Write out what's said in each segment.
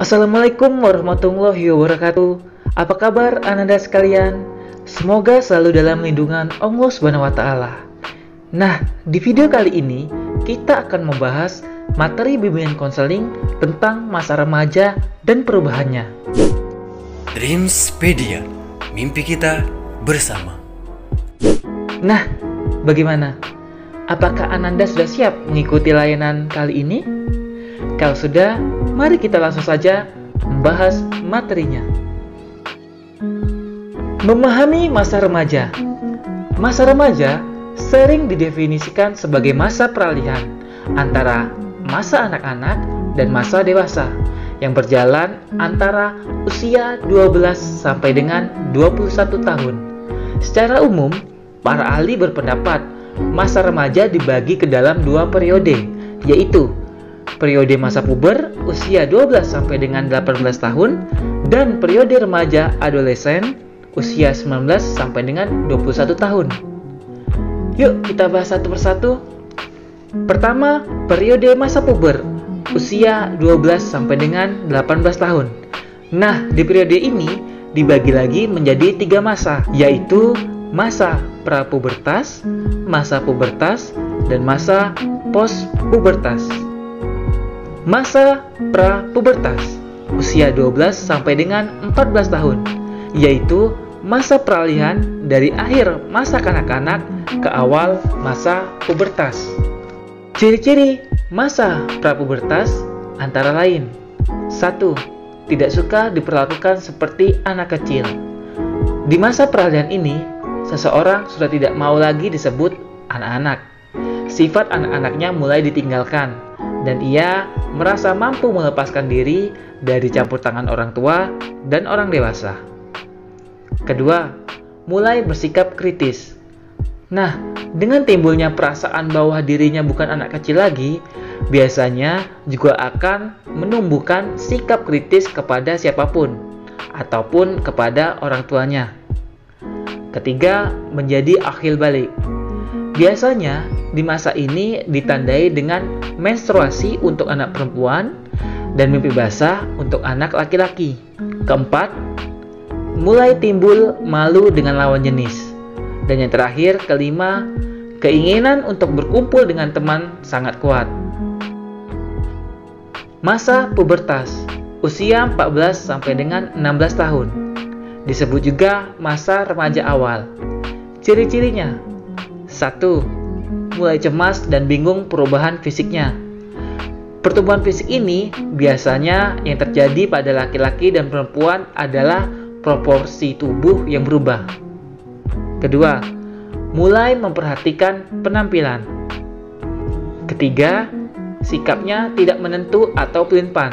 Assalamualaikum warahmatullahi wabarakatuh. Apa kabar Ananda sekalian? Semoga selalu dalam lindungan Allah Subhanahu wa Ta'ala. Nah, di video kali ini kita akan membahas materi bimbingan konseling tentang masa remaja dan perubahannya. Dreamspedia, mimpi kita bersama. Nah, bagaimana? Apakah Ananda sudah siap mengikuti layanan kali ini? Kalau sudah, mari kita langsung saja membahas materinya. Memahami masa remaja. Masa remaja sering didefinisikan sebagai masa peralihan antara masa anak-anak dan masa dewasa yang berjalan antara usia 12 sampai dengan 21 tahun. Secara umum, para ahli berpendapat masa remaja dibagi ke dalam dua periode, yaitu periode masa puber usia 12 sampai dengan 18 tahun dan periode remaja adolesen usia 19 sampai dengan 21 tahun. Yuk kita bahas satu persatu. Pertama, periode masa puber usia 12 sampai dengan 18 tahun. Nah, di periode ini dibagi lagi menjadi 3 masa, yaitu masa prapubertas, masa pubertas, dan masa postpubertas. Masa prapubertas usia 12 sampai dengan 14 tahun, yaitu masa peralihan dari akhir masa kanak-kanak ke awal masa pubertas. Ciri-ciri masa prapubertas antara lain: 1. Tidak suka diperlakukan seperti anak kecil. Di masa peralihan ini, seseorang sudah tidak mau lagi disebut anak-anak. Sifat anak-anaknya mulai ditinggalkan, dan ia merasa mampu melepaskan diri dari campur tangan orang tua dan orang dewasa. Kedua, mulai bersikap kritis. Nah, dengan timbulnya perasaan bahwa dirinya bukan anak kecil lagi, biasanya juga akan menumbuhkan sikap kritis kepada siapapun ataupun kepada orang tuanya. Ketiga, menjadi akhil balik. Biasanya di masa ini ditandai dengan menstruasi untuk anak perempuan dan mimpi basah untuk anak laki-laki. Keempat, mulai timbul malu dengan lawan jenis. Dan yang terakhir, kelima, keinginan untuk berkumpul dengan teman sangat kuat. Masa pubertas usia 14 sampai dengan 16 tahun. Disebut juga masa remaja awal. Ciri-cirinya: 1. Mulai cemas dan bingung perubahan fisiknya. Pertumbuhan fisik ini biasanya yang terjadi pada laki-laki dan perempuan adalah proporsi tubuh yang berubah. Kedua, mulai memperhatikan penampilan. Ketiga, sikapnya tidak menentu atau pelin-pelan.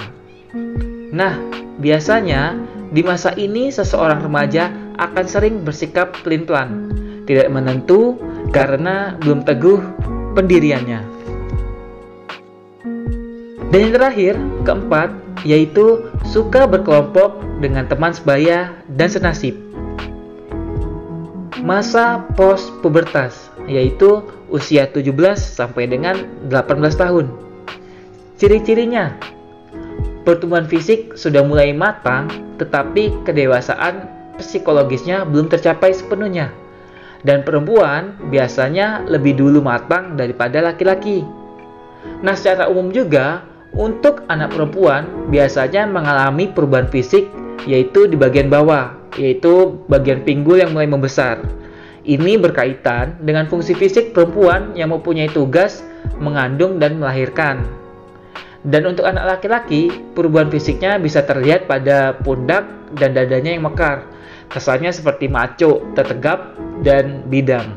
Nah, biasanya di masa ini seseorang remaja akan sering bersikap pelin-pelan, tidak menentu karena belum teguh pendiriannya. Dan yang terakhir, keempat, yaitu suka berkelompok dengan teman sebaya dan senasib. Masa post-pubertas, yaitu usia 17 sampai dengan 18 tahun. Ciri-cirinya: pertumbuhan fisik sudah mulai matang, tetapi kedewasaan psikologisnya belum tercapai sepenuhnya. Dan perempuan biasanya lebih dulu matang daripada laki-laki. Nah, secara umum juga, untuk anak perempuan biasanya mengalami perubahan fisik, yaitu di bagian bawah, yaitu bagian pinggul yang mulai membesar. Ini berkaitan dengan fungsi fisik perempuan yang mempunyai tugas mengandung dan melahirkan. Dan untuk anak laki-laki, perubahan fisiknya bisa terlihat pada pundak dan dadanya yang mekar. Kesannya seperti maco, tetegap, dan bidang.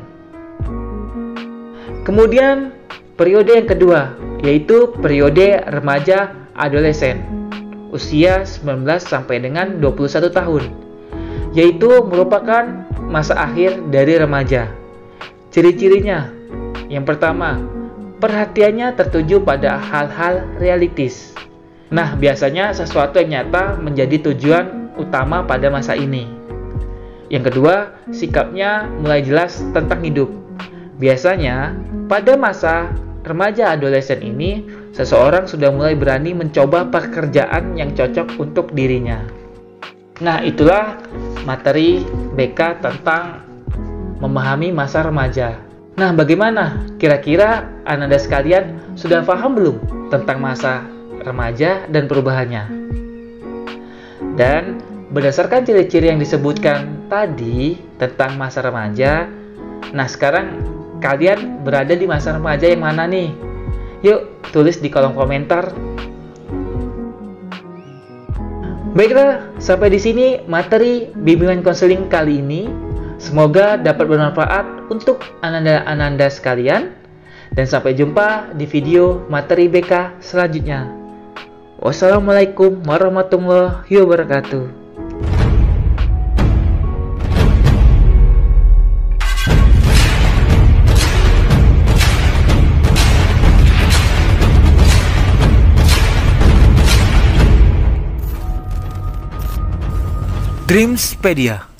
Kemudian, periode yang kedua, yaitu periode remaja adolesen, usia 19 sampai dengan 21 tahun, yaitu merupakan masa akhir dari remaja. Ciri-cirinya: yang pertama, perhatiannya tertuju pada hal-hal realistis. Nah, biasanya sesuatu yang nyata menjadi tujuan utama pada masa ini. Yang kedua, sikapnya mulai jelas tentang hidup. Biasanya, pada masa remaja adolesen ini, seseorang sudah mulai berani mencoba pekerjaan yang cocok untuk dirinya. Nah, itulah materi BK tentang memahami masa remaja. Nah, bagaimana? Kira-kira Ananda sekalian sudah paham belum tentang masa remaja dan perubahannya? Dan berdasarkan ciri-ciri yang disebutkan tadi tentang masa remaja, nah sekarang kalian berada di masa remaja yang mana nih? Yuk, tulis di kolom komentar. Baiklah, sampai di sini materi bimbingan konseling kali ini. Semoga dapat bermanfaat untuk Ananda sekalian. Dan sampai jumpa di video materi BK selanjutnya. Wassalamualaikum warahmatullahi wabarakatuh. Dreamspedia.